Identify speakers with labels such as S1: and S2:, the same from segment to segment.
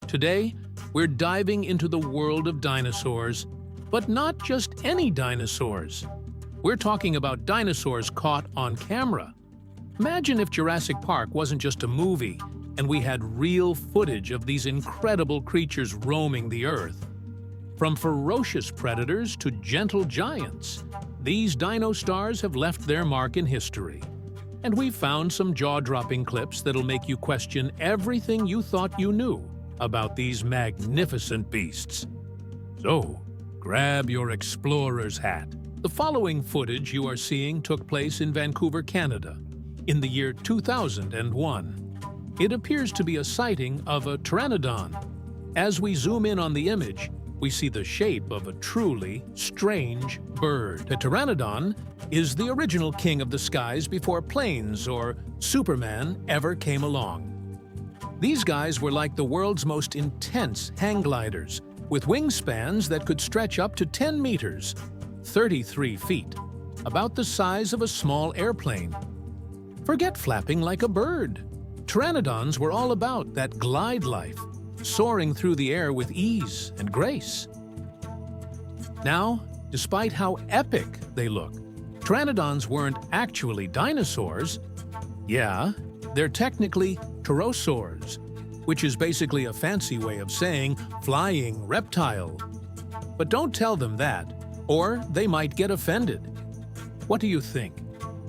S1: Today, we're diving into the world of dinosaurs, but not just any dinosaurs. We're talking about dinosaurs caught on camera. Imagine if Jurassic Park wasn't just a movie, and we had real footage of these incredible creatures roaming the Earth. From ferocious predators to gentle giants, these dino stars have left their mark in history. And we've found some jaw-dropping clips that'll make you question everything you thought you knew about these magnificent beasts. So, grab your explorer's hat. The following footage you are seeing took place in Vancouver, Canada, in the year 2001. It appears to be a sighting of a pteranodon. As we zoom in on the image, we see the shape of a truly strange bird. The pteranodon is the original king of the skies before planes or Superman ever came along. These guys were like the world's most intense hang gliders, with wingspans that could stretch up to 10 meters, 33 feet, about the size of a small airplane. Forget flapping like a bird. Pteranodons were all about that glide life, soaring through the air with ease and grace. Now, despite how epic they look, pteranodons weren't actually dinosaurs. Yeah, they're technically pterosaurs, which is basically a fancy way of saying flying reptile. But don't tell them that, or they might get offended. What do you think?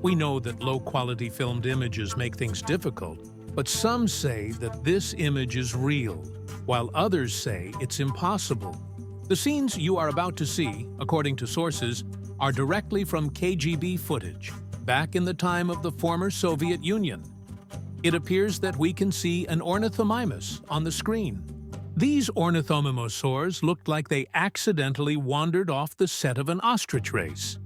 S1: We know that low-quality filmed images make things difficult, but some say that this image is real, while others say it's impossible. The scenes you are about to see, according to sources, are directly from KGB footage, back in the time of the former Soviet Union. It appears that we can see an ornithomimus on the screen. These ornithomimosaurs looked like they accidentally wandered off the set of an ostrich race.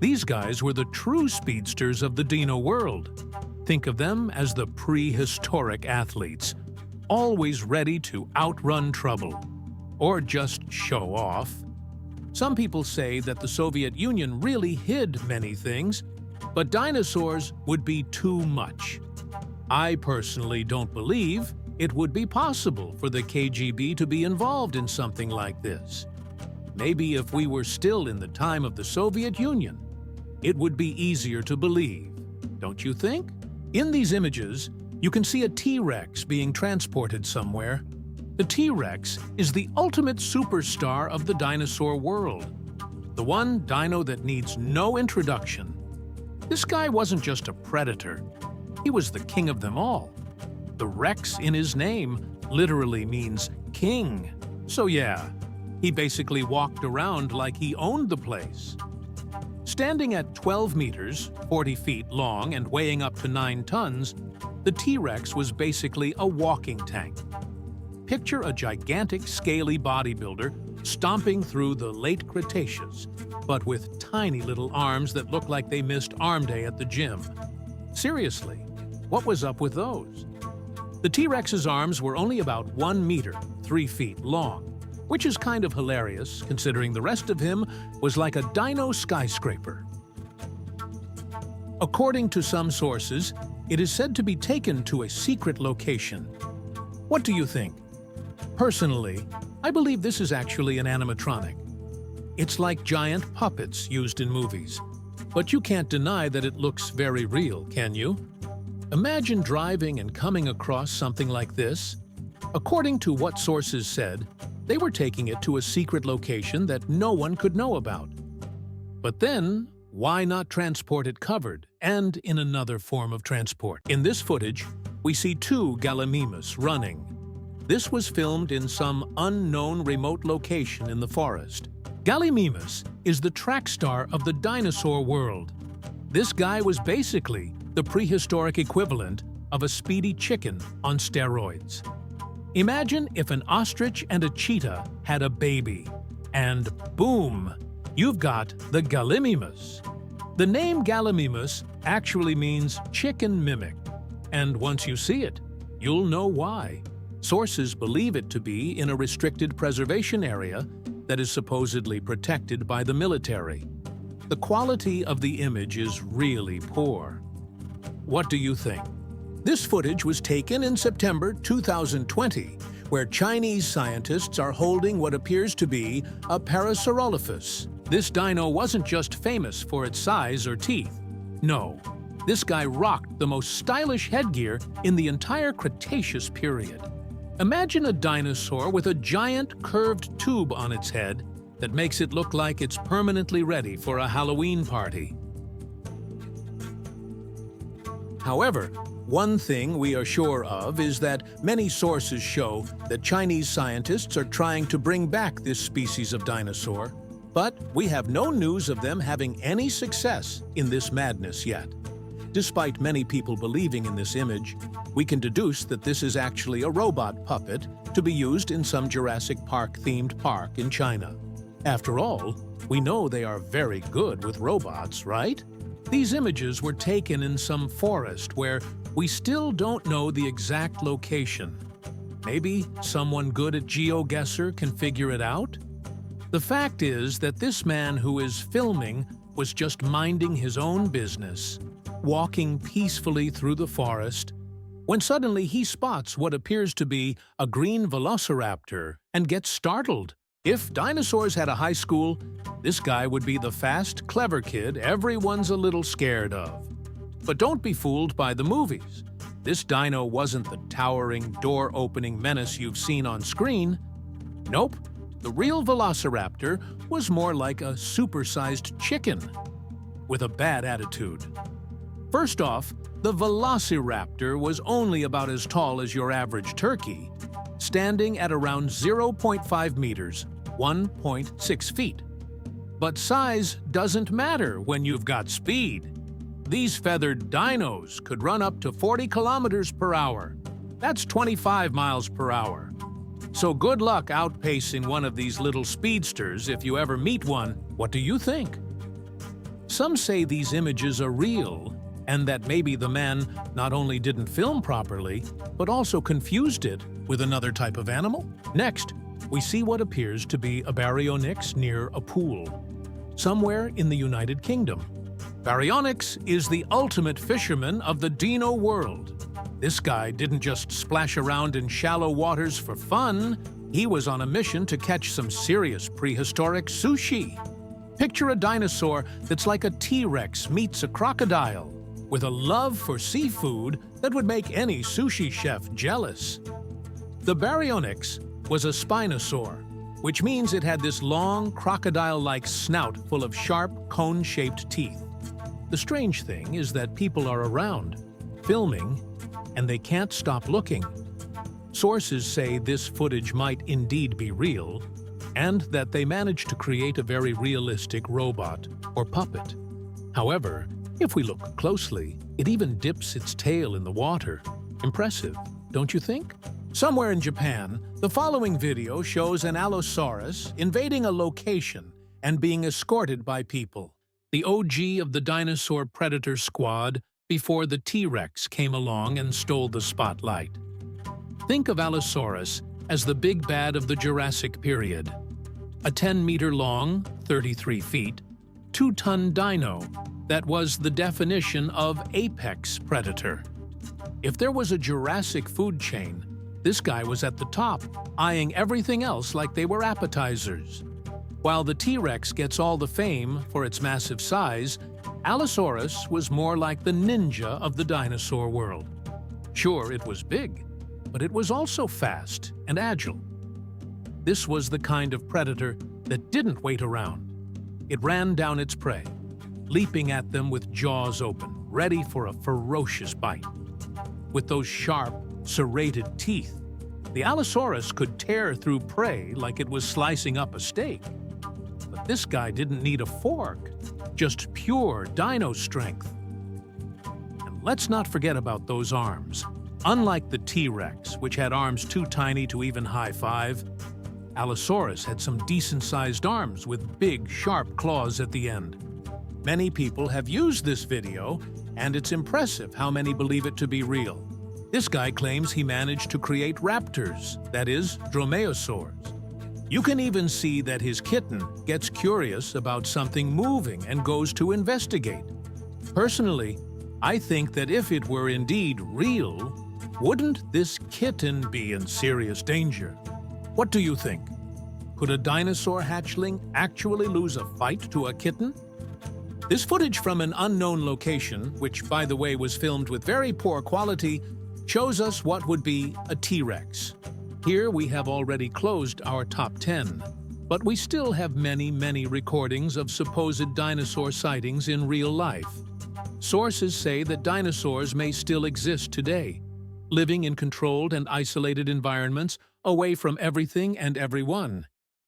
S1: These guys were the true speedsters of the dino world. Think of them as the prehistoric athletes, always ready to outrun trouble, or just show off. Some people say that the Soviet Union really hid many things, but dinosaurs would be too much. I personally don't believe it would be possible for the KGB to be involved in something like this. Maybe if we were still in the time of the Soviet Union, it would be easier to believe, don't you think? In these images, you can see a T-Rex being transported somewhere. The T-Rex is the ultimate superstar of the dinosaur world, the one dino that needs no introduction. This guy wasn't just a predator. He was the king of them all. The Rex in his name literally means king. So yeah, he basically walked around like he owned the place. Standing at 12 meters, 40 feet long and weighing up to 9 tons, the T-Rex was basically a walking tank. Picture a gigantic, scaly bodybuilder stomping through the late Cretaceous, but with tiny little arms that look like they missed arm day at the gym. Seriously, what was up with those? The T-Rex's arms were only about 1 meter, 3 feet long, which is kind of hilarious considering the rest of him was like a dino skyscraper. According to some sources, it is said to be taken to a secret location. What do you think? Personally, I believe this is actually an animatronic. It's like giant puppets used in movies. But you can't deny that it looks very real, can you? Imagine driving and coming across something like this. According to what sources said, they were taking it to a secret location that no one could know about. But then, why not transport it covered and in another form of transport? In this footage, we see 2 gallimimus running. This was filmed in some unknown remote location in the forest. Gallimimus is the track star of the dinosaur world. This guy was basically the prehistoric equivalent of a speedy chicken on steroids. Imagine if an ostrich and a cheetah had a baby, and boom, you've got the gallimimus. The name gallimimus actually means chicken mimic, and once you see it, you'll know why. Sources believe it to be in a restricted preservation area that is supposedly protected by the military. The quality of the image is really poor. What do you think? This footage was taken in September 2020 where Chinese scientists are holding what appears to be a Parasaurolophus. This dino wasn't just famous for its size or teeth. No, this guy rocked the most stylish headgear in the entire Cretaceous period. Imagine a dinosaur with a giant curved tube on its head that makes it look like it's permanently ready for a Halloween party. However, one thing we are sure of is that many sources show that Chinese scientists are trying to bring back this species of dinosaur, but we have no news of them having any success in this madness yet. Despite many people believing in this image, we can deduce that this is actually a robot puppet to be used in some Jurassic Park-themed park in China. After all, we know they are very good with robots, right? These images were taken in some forest where we still don't know the exact location. Maybe someone good at GeoGuessr can figure it out? The fact is that this man who is filming was just minding his own business, walking peacefully through the forest, when suddenly he spots what appears to be a green velociraptor and gets startled. If dinosaurs had a high school, this guy would be the fast, clever kid everyone's a little scared of. But don't be fooled by the movies. This dino wasn't the towering, door-opening menace you've seen on screen. Nope, the real velociraptor was more like a supersized chicken with a bad attitude. First off, the velociraptor was only about as tall as your average turkey, standing at around 0.5 meters, 1.6 feet. But size doesn't matter when you've got speed. These feathered dinos could run up to 40 kilometers per hour. That's 25 miles per hour. So good luck outpacing one of these little speedsters if you ever meet one. What do you think? Some say these images are real, and that maybe the man not only didn't film properly, but also confused it with another type of animal. Next, we see what appears to be a baryonyx near a pool, somewhere in the United Kingdom. Baryonyx is the ultimate fisherman of the dino world. This guy didn't just splash around in shallow waters for fun. He was on a mission to catch some serious prehistoric sushi. Picture a dinosaur that's like a T-Rex meets a crocodile, with a love for seafood that would make any sushi chef jealous. The baryonyx was a spinosaur, which means it had this long, crocodile-like snout full of sharp, cone-shaped teeth. The strange thing is that people are around, filming, and they can't stop looking. Sources say this footage might indeed be real, and that they managed to create a very realistic robot or puppet. However, if we look closely, it even dips its tail in the water. Impressive, don't you think? Somewhere in Japan, the following video shows an Allosaurus invading a location and being escorted by people, the OG of the dinosaur predator squad before the T-Rex came along and stole the spotlight. Think of Allosaurus as the big bad of the Jurassic period. A 10-meter-long, 33 feet, 2-ton dino that was the definition of apex predator. If there was a Jurassic food chain, this guy was at the top, eyeing everything else like they were appetizers. While the T-Rex gets all the fame for its massive size, Allosaurus was more like the ninja of the dinosaur world. Sure, it was big, but it was also fast and agile. This was the kind of predator that didn't wait around. It ran down its prey, leaping at them with jaws open, ready for a ferocious bite. With those sharp, serrated teeth, the Allosaurus could tear through prey like it was slicing up a steak. But this guy didn't need a fork, just pure dino strength. And let's not forget about those arms. Unlike the T-Rex, which had arms too tiny to even high-five, Allosaurus had some decent-sized arms with big, sharp claws at the end. Many people have used this video, and it's impressive how many believe it to be real. This guy claims he managed to create raptors, that is, dromaeosaurs. You can even see that his kitten gets curious about something moving and goes to investigate. Personally, I think that if it were indeed real, Wouldn't this kitten be in serious danger? What do you think? Could a dinosaur hatchling actually lose a fight to a kitten? This footage from an unknown location, which by the way was filmed with very poor quality, shows us what would be a T-Rex. Here we have already closed our top 10, but we still have many recordings of supposed dinosaur sightings in real life. Sources say that dinosaurs may still exist today, living in controlled and isolated environments away from everything and everyone,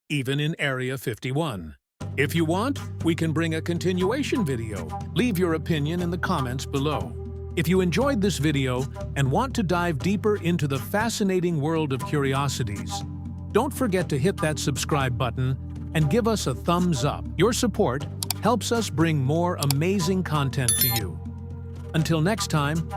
S1: even in Area 51. If you want, we can bring a continuation video. Leave your opinion in the comments below. If you enjoyed this video and want to dive deeper into the fascinating world of curiosities, don't forget to hit that subscribe button and give us a thumbs up. Your support helps us bring more amazing content to you. Until next time.